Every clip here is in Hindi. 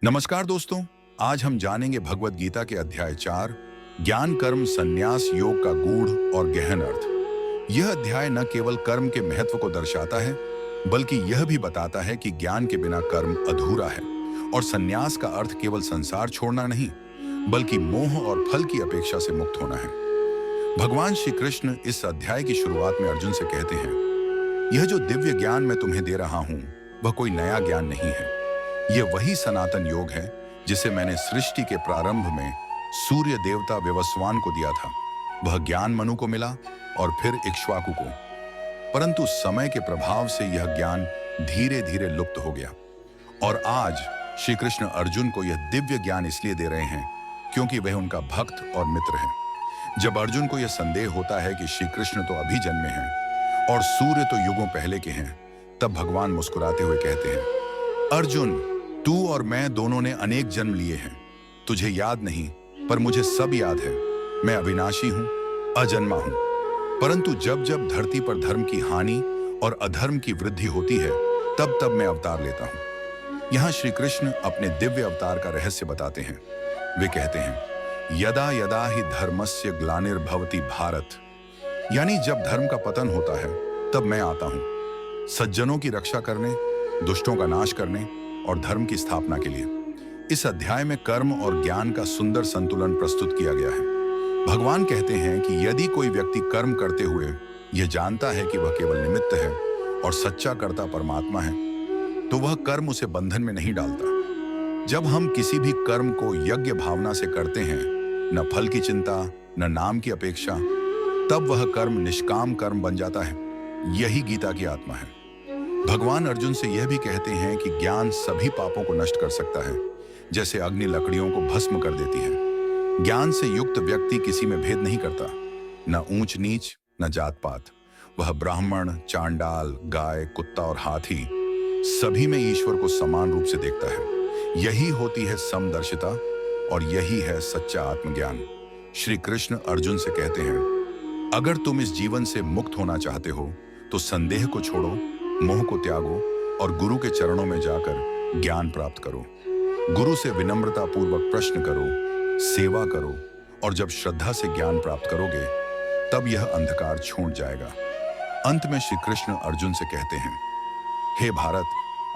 नमस्कार दोस्तों। आज हम जानेंगे भगवत गीता के अध्याय 4 ज्ञान कर्म संन्यास योग का गूढ़ और गहन अर्थ। यह अध्याय न केवल कर्म के महत्व को दर्शाता है, बल्कि यह भी बताता है कि ज्ञान के बिना कर्म अधूरा है और संन्यास का अर्थ केवल संसार छोड़ना नहीं, बल्कि मोह और फल की अपेक्षा से मुक्त होना है। भगवान श्री कृष्ण इस अध्याय की शुरुआत में अर्जुन से कहते हैं, यह जो दिव्य ज्ञान मैं तुम्हें दे रहा हूं, वह कोई नया ज्ञान नहीं है। यह वही सनातन योग है जिसे मैंने सृष्टि के प्रारंभ में सूर्य देवता विवस्वान को दिया था। वह ज्ञान मनु को मिला और फिर इक्ष्वाकु को, परंतु समय के प्रभाव से यह ज्ञान धीरे धीरे लुप्त हो गया। और आज श्री कृष्ण अर्जुन को यह दिव्य ज्ञान इसलिए दे रहे हैं क्योंकि वह उनका भक्त और मित्र है। जब अर्जुन को यह संदेह होता है कि श्री कृष्ण तो अभी जन्मे हैं और सूर्य तो युगों पहले के हैं, तब भगवान मुस्कुराते हुए कहते हैं, अर्जुन, तू और मैं दोनों ने अनेक जन्म लिए हैं। तुझे याद नहीं, पर मुझे सब याद है। मैं अविनाशी हूं, अजन्मा हूं। परंतु जब जब धरती पर धर्म की हानि और अधर्म की वृद्धि होती है, तब तब मैं अवतार लेता हूं। यहां श्री कृष्ण अपने दिव्य अवतार का रहस्य बताते हैं। वे कहते हैं, यदा यदा ही धर्मस्य ग्लानिर्भवति भारत, यानी जब धर्म का पतन होता है, तब मैं आता हूं सज्जनों की रक्षा करने, दुष्टों का नाश करने और धर्म की स्थापना के लिए। इस अध्याय में कर्म और ज्ञान का सुंदर संतुलन प्रस्तुत किया गया है। भगवान कहते हैं कि यदि कोई व्यक्ति कर्म करते हुए यह जानता है कि वह केवल निमित्त है और सच्चा कर्ता परमात्मा है, तो वह कर्म उसे बंधन में नहीं डालता। जब हम किसी भी कर्म को यज्ञ भावना से करते हैं, न फल की चिंता न नाम की अपेक्षा, तब वह कर्म निष्काम कर्म बन जाता है। यही गीता की आत्मा है। भगवान अर्जुन से यह भी कहते हैं कि ज्ञान सभी पापों को नष्ट कर सकता है, जैसे अग्नि लकड़ियों को भस्म कर देती है। ज्ञान से युक्त व्यक्ति किसी में भेद नहीं करता, न ऊंच नीच न जात पात। वह ब्राह्मण, चांडाल, गाय, कुत्ता और हाथी, सभी में ईश्वर को समान रूप से देखता है। यही होती है समदर्शिता और यही है सच्चा आत्मज्ञान। श्री कृष्ण अर्जुन से कहते हैं, अगर तुम इस जीवन से मुक्त होना चाहते हो, तो संदेह को छोड़ो, मोह को त्यागो और गुरु के चरणों में जाकर ज्ञान प्राप्त करो। गुरु से विनम्रता पूर्वक प्रश्न करो, सेवा करो, और जब श्रद्धा से ज्ञान प्राप्त करोगे, तब यह अंधकार छूट जाएगा। अंत में श्री कृष्ण अर्जुन से कहते हैं, हे भारत,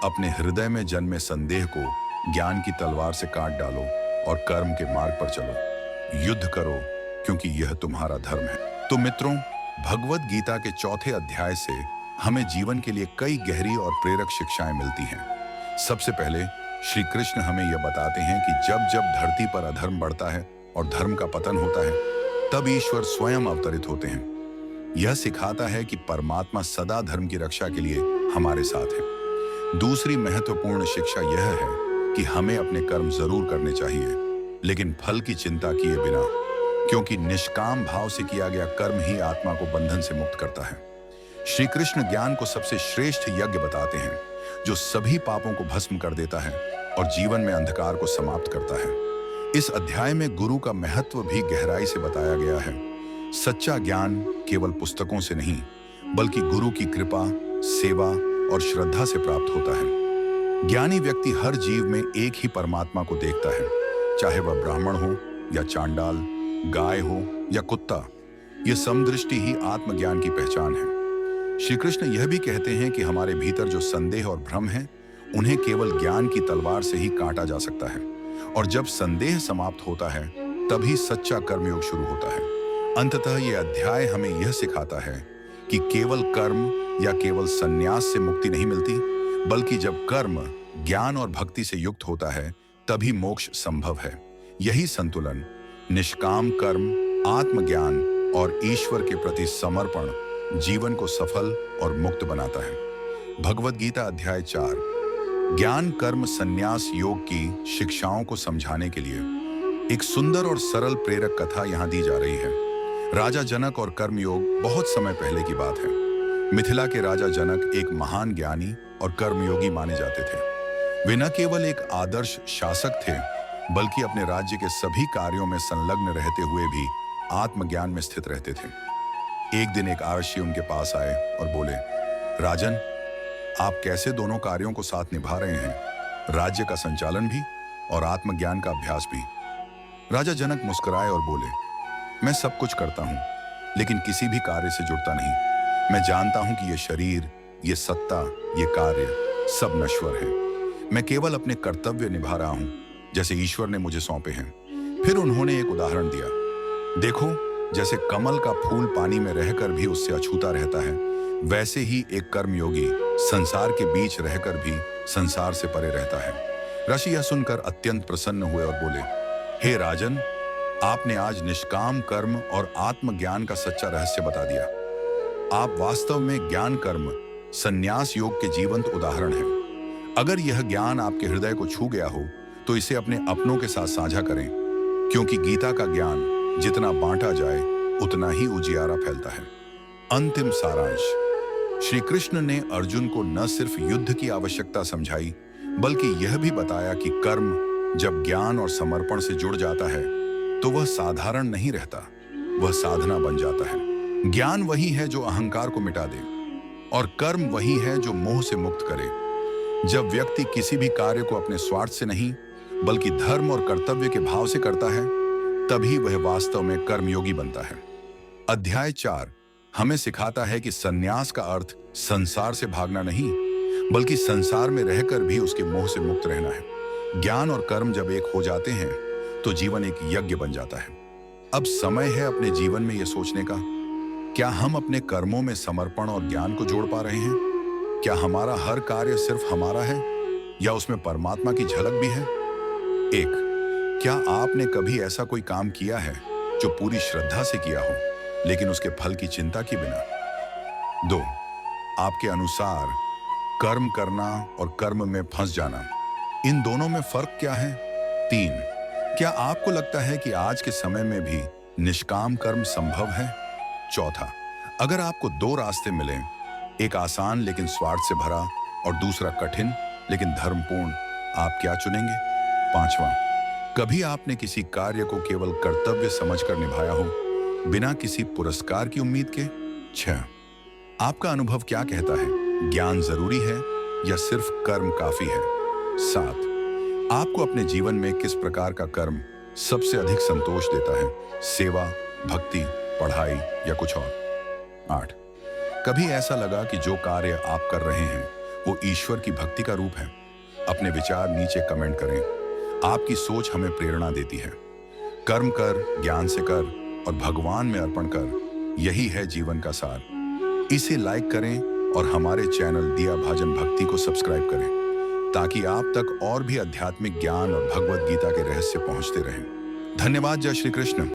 अपने हृदय में जन्मे संदेह को ज्ञान की तलवार से काट डालो और कर्म के मार्ग पर चलो। युद्ध करो, क्योंकि यह तुम्हारा धर्म है। तो मित्रों, भगवत गीता के चौथे अध्याय से हमें जीवन के लिए कई गहरी और प्रेरक शिक्षाएं मिलती हैं। सबसे पहले श्री कृष्ण हमें यह बताते हैं कि जब जब धरती पर अधर्म बढ़ता है और धर्म का पतन होता है, तब ईश्वर स्वयं अवतरित होते हैं। यह सिखाता है कि परमात्मा सदा धर्म की रक्षा के लिए हमारे साथ है। दूसरी महत्वपूर्ण शिक्षा यह है कि हमें अपने कर्म जरूर करने चाहिए, लेकिन फल की चिंता किए बिना, क्योंकि निष्काम भाव से किया गया कर्म ही आत्मा को बंधन से मुक्त करता है। श्री कृष्ण ज्ञान को सबसे श्रेष्ठ यज्ञ बताते हैं, जो सभी पापों को भस्म कर देता है और जीवन में अंधकार को समाप्त करता है। इस अध्याय में गुरु का महत्व भी गहराई से बताया गया है। सच्चा ज्ञान केवल पुस्तकों से नहीं, बल्कि गुरु की कृपा, सेवा और श्रद्धा से प्राप्त होता है। ज्ञानी व्यक्ति हर जीव में एक ही परमात्मा को देखता है, चाहे वह ब्राह्मण हो या चांडाल, गाय हो या कुत्ता। यह समदृष्टि ही आत्मज्ञान की पहचान है। श्री कृष्ण यह भी कहते हैं कि हमारे भीतर जो संदेह और भ्रम है, उन्हें केवल ज्ञान की तलवार से ही काटा जा सकता है। और जब संदेह समाप्त होता है, तभी सच्चा कर्मयोग शुरू होता है। अंततः यह अध्याय हमें यह सिखाता है कि केवल कर्म या केवल संन्यास से मुक्ति नहीं मिलती, बल्कि जब कर्म ज्ञान और भक्ति से युक्त होता है, तभी मोक्ष संभव है। यही संतुलन निष्काम कर्म, आत्मज्ञान और ईश्वर के प्रति समर्पण जीवन को सफल और मुक्त बनाता है। भगवत गीता अध्याय 4 ज्ञान कर्म संन्यास योग की शिक्षाओं को समझाने के लिए एक सुंदर और सरल प्रेरक कथा यहाँ दी जा रही है। राजा जनक और कर्मयोग बहुत समय पहले की बात है। मिथिला के राजा जनक एक महान ज्ञानी और कर्मयोगी माने जाते थे। वे न केवल एक आदर्श शासक थे, बल्कि अपने राज्य के सभी कार्यों में संलग्न रहते हुए भी आत्मज्ञान में स्थित रहते थे। एक दिन एक आरक्षी उनके पास आए और बोले, राजन, आप कैसे दोनों कार्यों को साथ निभा रहे हैं, राज्य का संचालन भी और आत्मज्ञान का अभ्यास भी। राजा जनक मुस्कुराए और बोले, मैं सब कुछ करता हूँ, लेकिन किसी भी कार्य से जुड़ता नहीं। मैं जानता हूँ कि ये शरीर, ये सत्ता, ये कार्य सब नश्वर है। मैं केवल अपने कर्तव्य निभा रहा हूँ, जैसे ईश्वर ने मुझे सौंपे हैं। फिर उन्होंने एक उदाहरण दिया। देखो, जैसे कमल का फूल पानी में रहकर भी उससे अछूता रहता है, वैसे ही एक कर्मयोगी संसार के बीच रहकर भी संसार से परे रहता है। ऋषि यह सुनकर अत्यंत प्रसन्न हुए और बोले, हे राजन, आपने आज निष्काम कर्म और आत्मज्ञान का सच्चा रहस्य बता दिया। आप वास्तव में ज्ञान कर्म संन्यास योग के जीवंत उदाहरण हैं। अगर यह ज्ञान आपके हृदय को छू गया हो तो इसे अपने अपनों के साथ साझा करें, क्योंकि गीता का ज्ञान जितना बांटा जाए उतना ही उजियारा फैलता है। अंतिम सारांश। श्री कृष्ण ने अर्जुन को न सिर्फ युद्ध की आवश्यकता समझाई, बल्कि यह भी बताया कि कर्म जब ज्ञान और समर्पण से जुड़ जाता है तो वह साधारण नहीं रहता, वह साधना बन जाता है। ज्ञान वही है जो अहंकार को मिटा दे, और कर्म वही है जो मोह से मुक्त करे। जब व्यक्ति किसी भी कार्य को अपने स्वार्थ से नहीं, बल्कि धर्म और कर्तव्य के भाव से करता है, तभी वह वास्तव में कर्मयोगी बनता है। अध्याय 4 हमें सिखाता है कि संन्यास का अर्थ संसार से भागना नहीं, बल्कि संसार में रहकर भी उसके मोह से मुक्त रहना है। ज्ञान और कर्म जब एक हो जाते हैं तो जीवन एक यज्ञ बन जाता है। अब समय है अपने जीवन में यह सोचने का, क्या हम अपने कर्मों में समर्पण और ज्ञान को जोड़ पा रहे हैं? क्या हमारा हर कार्य सिर्फ हमारा है, या उसमें परमात्मा की झलक भी है? 1. क्या आपने कभी ऐसा कोई काम किया है जो पूरी श्रद्धा से किया हो, लेकिन उसके फल की चिंता के बिना? 2. आपके अनुसार कर्म करना और कर्म में फंस जाना, इन दोनों में फर्क क्या है? 3. क्या आपको लगता है कि आज के समय में भी निष्काम कर्म संभव है? 4. अगर आपको 2 रास्ते मिले, एक आसान लेकिन स्वार्थ से भरा और दूसरा कठिन लेकिन धर्मपूर्ण, आप क्या चुनेंगे? 5. कभी आपने किसी कार्य को केवल कर्तव्य समझकर निभाया हो, बिना किसी पुरस्कार की उम्मीद के? 6. आपका अनुभव क्या कहता है? ज्ञान जरूरी है या सिर्फ कर्म काफी है? 7. आपको अपने जीवन में किस प्रकार का कर्म सबसे अधिक संतोष देता है? सेवा, भक्ति, पढ़ाई या कुछ और? 8. कभी ऐसा लगा कि जो कार्य आप कर रहे हैं वो ईश्वर की भक्ति का रूप है? अपने विचार नीचे कमेंट करें। आपकी सोच हमें प्रेरणा देती है। कर्म कर, ज्ञान से कर और भगवान में अर्पण कर, यही है जीवन का सार। इसे लाइक करें और हमारे चैनल दिया भाजन भक्ति को सब्सक्राइब करें, ताकि आप तक और भी आध्यात्मिक ज्ञान और भगवद गीता के रहस्य पहुंचते रहें। धन्यवाद। जय श्री कृष्ण।